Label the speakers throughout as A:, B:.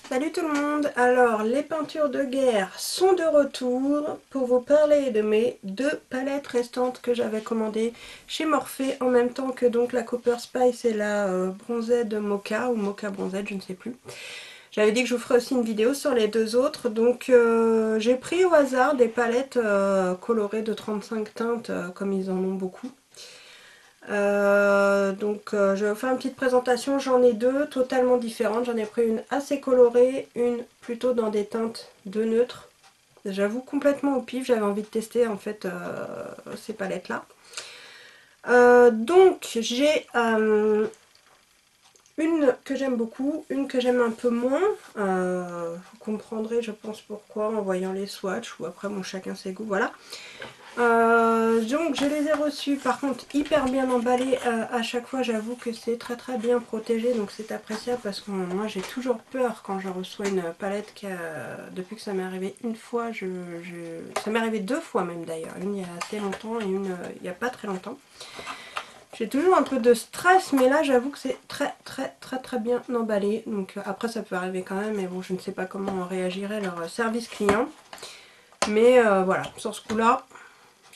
A: Salut tout le monde. Alors les peintures de guerre sont de retour pour vous parler de mes deux palettes restantes que j'avais commandées chez Morphe en même temps que donc la Copper Spice et la Bronzed Mocha ou Mocha Bronzed, je ne sais plus. J'avais dit que je vous ferais aussi une vidéo sur les deux autres, donc j'ai pris au hasard des palettes colorées de 35 teintes comme ils en ont beaucoup. Je vais vous faire une petite présentation, j'en ai deux totalement différentes, j'en ai pris une assez colorée, une plutôt dans des teintes de neutre. J'avoue complètement au pif, j'avais envie de tester en fait ces palettes là. J'ai une que j'aime beaucoup, une que j'aime un peu moins. Vous comprendrez je pense pourquoi en voyant les swatchs, ou après bon chacun ses goûts, voilà. Donc je les ai reçus par contre hyper bien emballés à chaque fois, j'avoue que c'est très bien protégé, donc c'est appréciable parce que moi j'ai toujours peur quand je reçois une palette depuis que ça m'est arrivé une fois, ça m'est arrivé deux fois même d'ailleurs, une il y a assez longtemps et une il n'y a pas très longtemps. J'ai toujours un peu de stress, mais là j'avoue que c'est très bien emballé, donc après ça peut arriver quand même, mais bon je ne sais pas comment réagirait leur service client, mais voilà, sur ce coup là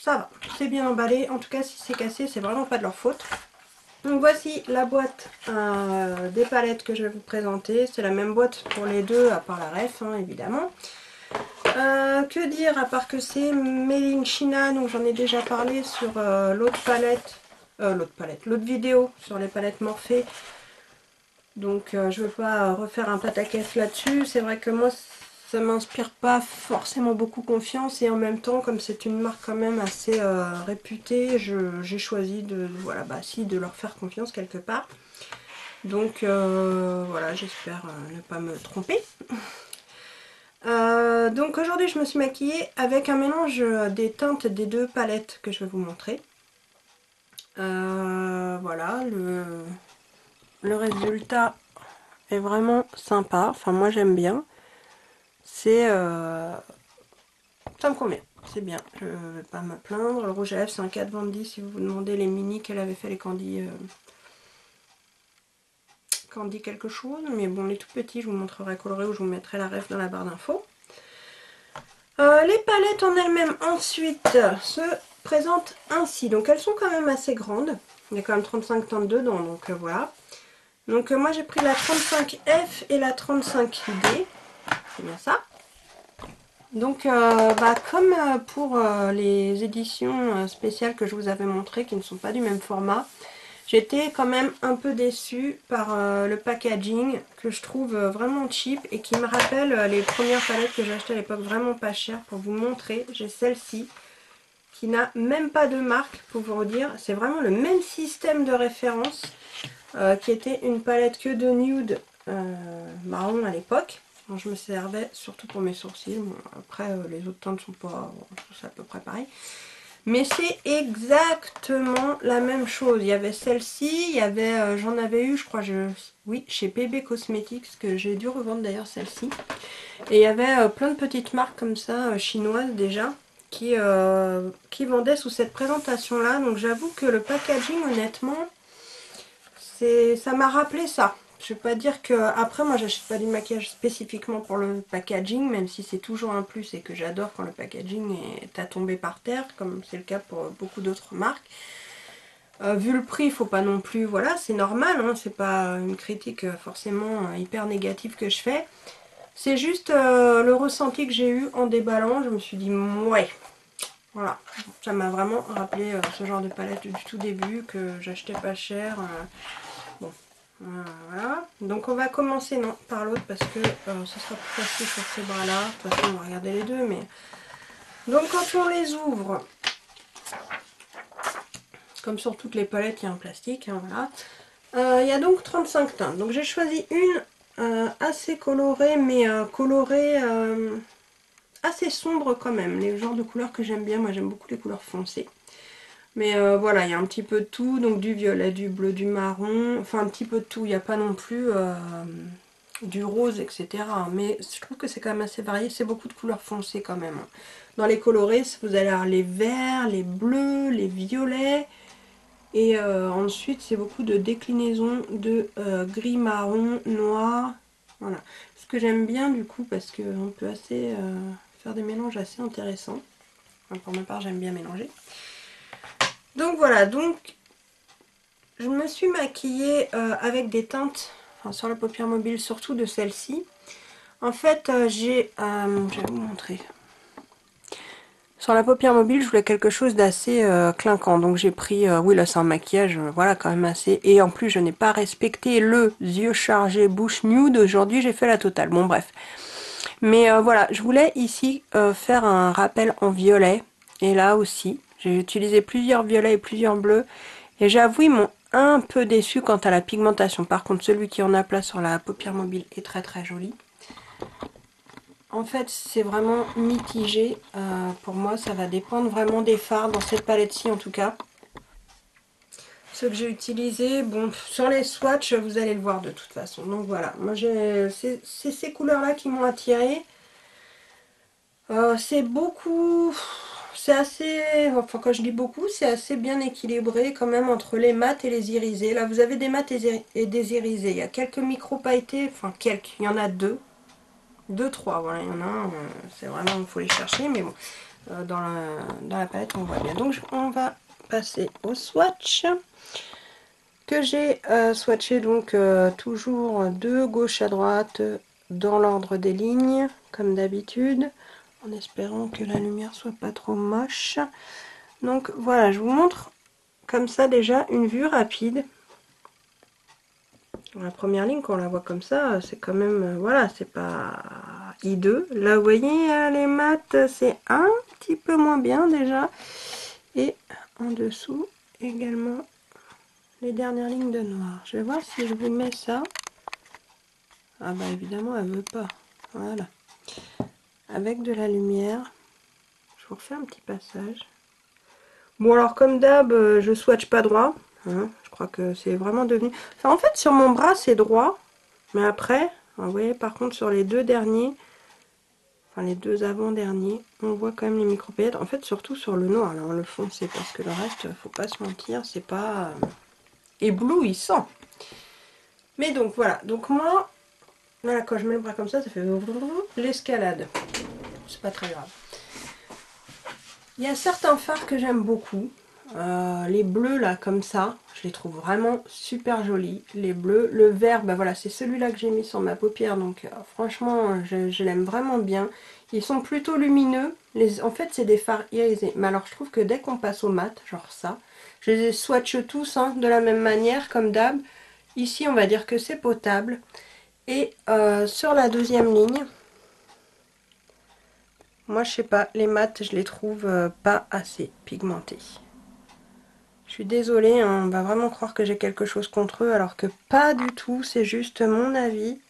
A: ça va, c'est bien emballé. En tout cas, si c'est cassé, c'est vraiment pas de leur faute. Donc voici la boîte des palettes que je vais vous présenter. C'est la même boîte pour les deux, à part la ref, hein, évidemment. Que dire, à part que c'est Made in China, donc j'en ai déjà parlé sur l'autre vidéo sur les palettes Morphe. Donc je ne vais pas refaire un pataquès là-dessus. C'est vrai que moi, ça m'inspire pas forcément beaucoup confiance, et en même temps comme c'est une marque quand même assez réputée, j'ai choisi de, voilà, bah si, de leur faire confiance quelque part. Donc voilà, j'espère ne pas me tromper. Donc aujourd'hui je me suis maquillée avec un mélange des teintes des deux palettes que je vais vous montrer. Voilà, le résultat est vraiment sympa, enfin moi j'aime bien. Ça me convient, c'est bien, je vais pas me plaindre. Le rouge à lèvres c'est un 4 Vendy si vous vous demandez les mini qu'elle avait fait, les Candy, Candy quelque chose. Mais bon, les tout petits je vous montrerai coloré ou je vous mettrai la ref dans la barre d'infos. Les palettes en elles-mêmes ensuite se présentent ainsi. Donc elles sont quand même assez grandes, il y a quand même 35 teintes dedans, donc voilà. Donc moi j'ai pris la 35F et la 35D, c'est bien ça. Donc comme pour les éditions spéciales que je vous avais montrées qui ne sont pas du même format, j'étais quand même un peu déçue par le packaging que je trouve vraiment cheap et qui me rappelle les premières palettes que j'ai achetées à l'époque vraiment pas chères. Pour vous montrer, j'ai celle-ci qui n'a même pas de marque pour vous dire, c'est vraiment le même système de référence qui était une palette que de nude marron à l'époque. Je me servais surtout pour mes sourcils. Bon, après, les autres teintes sont pas... c'est à peu près pareil. Mais c'est exactement la même chose. Il y avait celle-ci, il y avait... j'en avais eu, je crois, oui, chez PB Cosmetics, que j'ai dû revendre d'ailleurs celle-ci. Et il y avait plein de petites marques comme ça, chinoises déjà, qui vendaient sous cette présentation-là. Donc j'avoue que le packaging, honnêtement, ça m'a rappelé ça. Je vais pas dire que... Après, moi, j'achète pas du maquillage spécifiquement pour le packaging, même si c'est toujours un plus et que j'adore quand le packaging est à tomber par terre, comme c'est le cas pour beaucoup d'autres marques. Vu le prix, il faut pas non plus... Voilà, c'est normal, hein, c'est pas une critique forcément hyper négative que je fais. C'est juste le ressenti que j'ai eu en déballant. Je me suis dit, ouais, voilà. Ça m'a vraiment rappelé ce genre de palette du tout début que j'achetais pas cher. Bon, voilà. Donc on va commencer par l'autre parce que ce sera plus facile sur ces bras-là. De toute façon, on va regarder les deux. Mais donc quand on les ouvre, comme sur toutes les palettes, il y a un plastique. Hein, voilà. Il y a donc 35 teintes. Donc j'ai choisi une assez colorée, mais colorée assez sombre quand même. Les genres de couleurs que j'aime bien. Moi j'aime beaucoup les couleurs foncées. Mais voilà, il y a un petit peu de tout, donc du violet, du bleu, du marron, enfin un petit peu de tout, il n'y a pas non plus du rose, etc. Mais je trouve que c'est quand même assez varié, c'est beaucoup de couleurs foncées quand même. Dans les colorés, vous allez avoir les verts, les bleus, les violets, et ensuite c'est beaucoup de déclinaisons de gris, marron, noir, Voilà. Ce que j'aime bien du coup, parce qu'on peut assez faire des mélanges assez intéressants. Enfin, pour ma part, j'aime bien mélanger. Donc voilà, donc je me suis maquillée avec des teintes, enfin, sur la paupière mobile, surtout de celle-ci. En fait, je vais vous montrer. Sur la paupière mobile, je voulais quelque chose d'assez clinquant. Donc j'ai pris, oui là c'est un maquillage, voilà quand même assez. Et en plus je n'ai pas respecté le yeux chargés bouche nude. Aujourd'hui j'ai fait la totale. Bon bref. Mais voilà, je voulais ici faire un rappel en violet. Et là aussi, j'ai utilisé plusieurs violets et plusieurs bleus. Et j'avoue, ils m'ont un peu déçu quant à la pigmentation. Par contre, celui qui en a place sur la paupière mobile est très très joli. En fait, c'est vraiment mitigé. Pour moi, ça va dépendre vraiment des fards, dans cette palette-ci en tout cas. Ceux que j'ai utilisés, bon, sur les swatchs, vous allez le voir de toute façon. Donc voilà, moi c'est ces couleurs-là qui m'ont attirée. C'est beaucoup, c'est assez, enfin quand je dis beaucoup, c'est assez bien équilibré quand même entre les mats et les irisés. Là, vous avez des mats et des irisés. Il y a quelques micro pailletés, enfin quelques, il y en a deux. 2-3, voilà, il y en a un, c'est vraiment, il faut les chercher, mais bon, dans la palette, on voit bien. Donc, on va passer au swatch, que j'ai swatché, donc, toujours de gauche à droite, dans l'ordre des lignes, comme d'habitude, en espérant que la lumière soit pas trop moche. Donc, voilà, je vous montre, comme ça, déjà, une vue rapide. La première ligne, quand on la voit comme ça, c'est quand même, voilà, c'est pas hideux. Là, vous voyez, les maths, c'est un petit peu moins bien déjà. Et en dessous, également, les dernières lignes de noir. Je vais voir si je vous mets ça. Ah bah évidemment, elle veut pas. Voilà. Avec de la lumière. Je vous refais un petit passage. Bon alors, comme d'hab, je swatch pas droit. Hein, je crois que c'est vraiment devenu... Enfin, en fait, sur mon bras, c'est droit. Mais après, vous voyez, par contre, sur les deux derniers, enfin les deux avant-derniers, on voit quand même les micro-paillettes. En fait, surtout sur le noir, alors le foncé, parce que le reste, faut pas se mentir, c'est pas éblouissant. Mais donc, voilà. Donc moi, voilà, quand je mets le bras comme ça fait l'escalade. C'est pas très grave. Il y a certains fards que j'aime beaucoup. Les bleus là comme ça, je les trouve vraiment super jolis. Les bleus, le vert, bah voilà, c'est celui-là que j'ai mis sur ma paupière, donc franchement je l'aime vraiment bien. Ils sont plutôt lumineux. En fait c'est des fards irisés, mais alors je trouve que dès qu'on passe au mat, genre ça, je les swatche tous hein, de la même manière comme d'hab. Ici on va dire que c'est potable. Et sur la deuxième ligne, moi je sais pas, les mats je les trouve pas assez pigmentés. Je suis désolée, hein, on va vraiment croire que j'ai quelque chose contre eux, alors que pas du tout, c'est juste mon avis.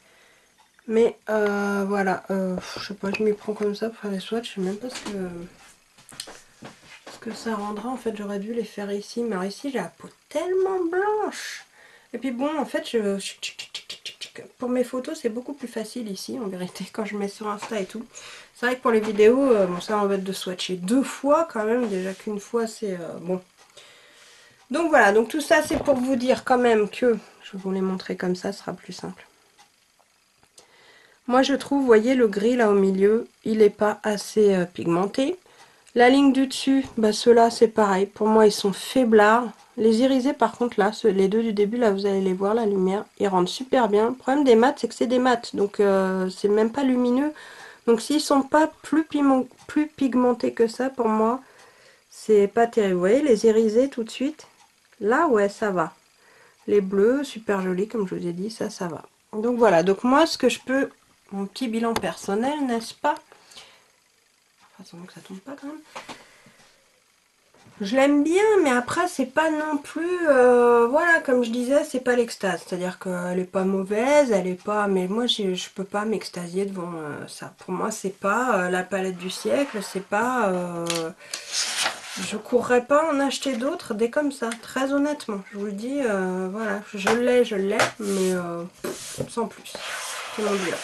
A: Mais voilà, je sais pas, je m'y prends comme ça pour faire les swatchs, je sais même pas ce que ça rendra. En fait, j'aurais dû les faire ici, mais alors ici j'ai la peau tellement blanche. Et puis bon, en fait, pour mes photos, c'est beaucoup plus facile ici, en vérité, quand je mets sur Insta et tout. C'est vrai que pour les vidéos, bon, ça m'embête de swatcher deux fois quand même, déjà qu'une fois c'est bon. Donc voilà, donc tout ça c'est pour vous dire quand même que, je vais vous les montrer comme ça, ce sera plus simple. Moi je trouve, vous voyez le gris là au milieu, il n'est pas assez pigmenté. La ligne du dessus, bah ceux-là c'est pareil, pour moi ils sont faiblards. Les irisés par contre là, les deux du début là vous allez les voir, la lumière, ils rendent super bien. Le problème des mats c'est que c'est des mats, donc c'est même pas lumineux. Donc s'ils sont pas plus pigmentés que ça pour moi, c'est pas terrible. Vous voyez les irisés tout de suite. Là, ouais, ça va. Les bleus, super jolis, comme je vous ai dit, ça va. Donc voilà, donc moi, ce que je peux... Mon petit bilan personnel, n'est-ce pas? Enfin, que ça tombe pas quand même. Je l'aime bien, mais après, c'est pas non plus... voilà, comme je disais, c'est pas l'extase. C'est-à-dire qu'elle est pas mauvaise, elle est pas... Mais moi, je peux pas m'extasier devant ça. Pour moi, c'est pas la palette du siècle, c'est pas... je courrais pas en acheter d'autres des comme ça, très honnêtement. Je vous le dis, voilà, je l'ai, mais sans plus. C'est mon bilan.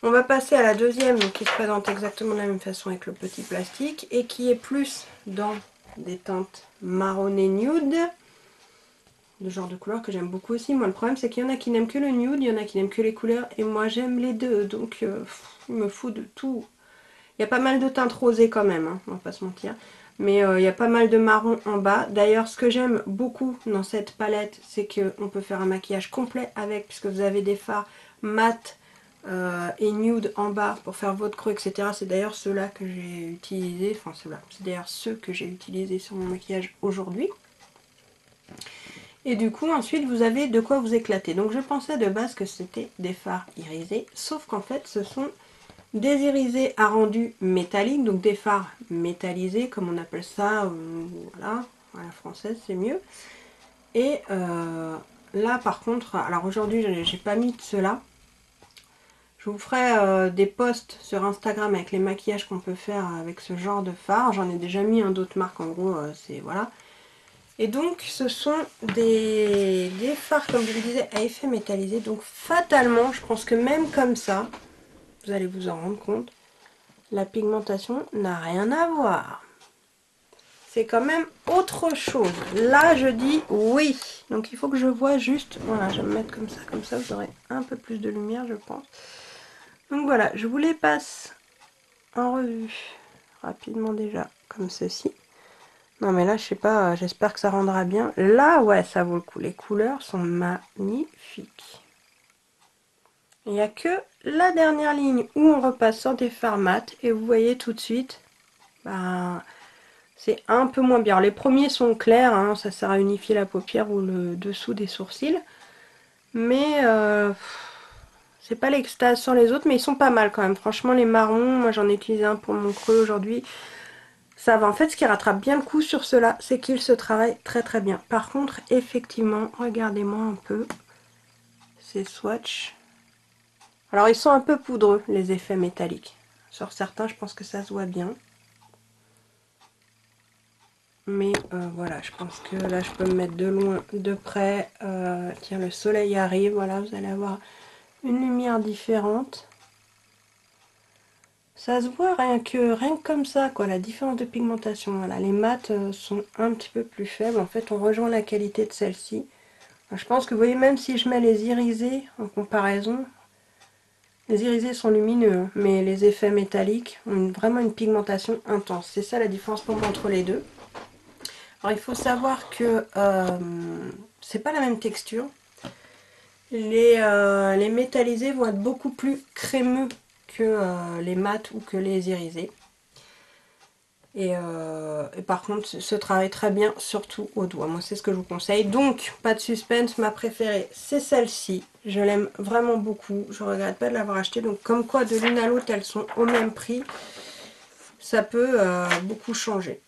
A: On va passer à la deuxième, donc, qui se présente exactement de la même façon avec le petit plastique et qui est plus dans des teintes marronnées nude. de genre de couleur que j'aime beaucoup aussi. Moi le problème c'est qu'il y en a qui n'aiment que le nude, il y en a qui n'aiment que les couleurs et moi j'aime les deux, donc il me faut de tout. Il y a pas mal de teintes rosées quand même, hein, on va pas se mentir. Mais il y a pas mal de marron en bas. D'ailleurs ce que j'aime beaucoup dans cette palette c'est qu'on peut faire un maquillage complet avec, puisque vous avez des fards mat et nude en bas pour faire votre creux, etc. C'est d'ailleurs ceux-là que j'ai utilisé, enfin ceux-là, c'est d'ailleurs ceux que j'ai utilisés sur mon maquillage aujourd'hui. Et du coup ensuite vous avez de quoi vous éclater. Donc je pensais de base que c'était des fards irisés, sauf qu'en fait ce sont des irisés à rendu métallique, donc des fards métallisés comme on appelle ça, voilà, à la française c'est mieux. Et là par contre, alors aujourd'hui j'ai pas mis de cela. Je vous ferai des posts sur Instagram avec les maquillages qu'on peut faire avec ce genre de fard. J'en ai déjà mis d'autres marques, en gros, c'est voilà. Et donc ce sont des fards, comme je le disais, à effet métallisé. Donc fatalement, je pense que même comme ça, vous allez vous en rendre compte, la pigmentation n'a rien à voir. C'est quand même autre chose. Là, je dis oui. Donc il faut que je vois juste, voilà, je vais me mettre comme ça, vous aurez un peu plus de lumière, je pense. Donc voilà, je vous les passe en revue rapidement déjà, comme ceci. Non mais là, je sais pas, j'espère que ça rendra bien. Là, ouais, ça vaut le coup. Les couleurs sont magnifiques. Il n'y a que la dernière ligne où on repasse sur des fards mat. Et vous voyez tout de suite, bah, c'est un peu moins bien. Alors, les premiers sont clairs, hein, ça sert à unifier la paupière ou le dessous des sourcils. Mais c'est pas l'extase sur les autres, mais ils sont pas mal quand même. Franchement, les marrons, moi j'en ai utilisé un pour mon creux aujourd'hui. Ça va. En fait, ce qui rattrape bien le coup sur ceux-là, c'est qu'ils se travaillent très très bien. Par contre, effectivement, regardez-moi un peu ces swatchs. Alors, ils sont un peu poudreux, les effets métalliques. Sur certains, je pense que ça se voit bien. Mais voilà, je pense que là, je peux me mettre de loin, de près. Tiens, le soleil arrive, voilà, vous allez avoir une lumière différente. Ça se voit rien que comme ça, quoi, la différence de pigmentation. Voilà, les mates sont un petit peu plus faibles. En fait, on rejoint la qualité de celle-ci. Je pense que vous voyez, même si je mets les irisés en comparaison, les irisés sont lumineux, hein, mais les effets métalliques ont vraiment une pigmentation intense. C'est ça la différence pour moi entre les deux. Alors, il faut savoir que c'est pas la même texture. Les métallisés vont être beaucoup plus crémeux que les mat ou que les irisés. Et par contre, ce travaille très bien, surtout au doigt. Moi, c'est ce que je vous conseille. Donc, pas de suspense, ma préférée, c'est celle-ci. Je l'aime vraiment beaucoup. Je regrette pas de l'avoir achetée. Donc, comme quoi, de l'une à l'autre, elles sont au même prix. Ça peut beaucoup changer.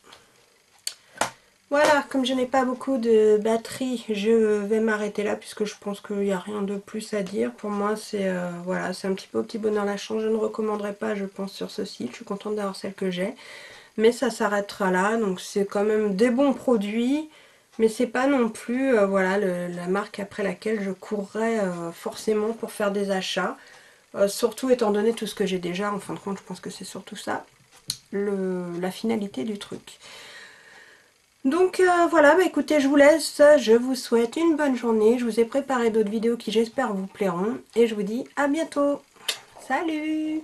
A: Voilà, comme je n'ai pas beaucoup de batterie, je vais m'arrêter là puisque je pense qu'il n'y a rien de plus à dire. Pour moi, c'est voilà, c'est un petit peu au petit bonheur la chance. Je ne recommanderais pas, je pense, sur ce site. Je suis contente d'avoir celle que j'ai. Mais ça s'arrêtera là. Donc c'est quand même des bons produits. Mais c'est pas non plus voilà, la marque après laquelle je courrais forcément pour faire des achats. Surtout étant donné tout ce que j'ai déjà. En fin de compte, je pense que c'est surtout ça, la finalité du truc. Donc voilà, bah écoutez, je vous laisse, je vous souhaite une bonne journée, je vous ai préparé d'autres vidéos qui j'espère vous plairont, et je vous dis à bientôt. Salut!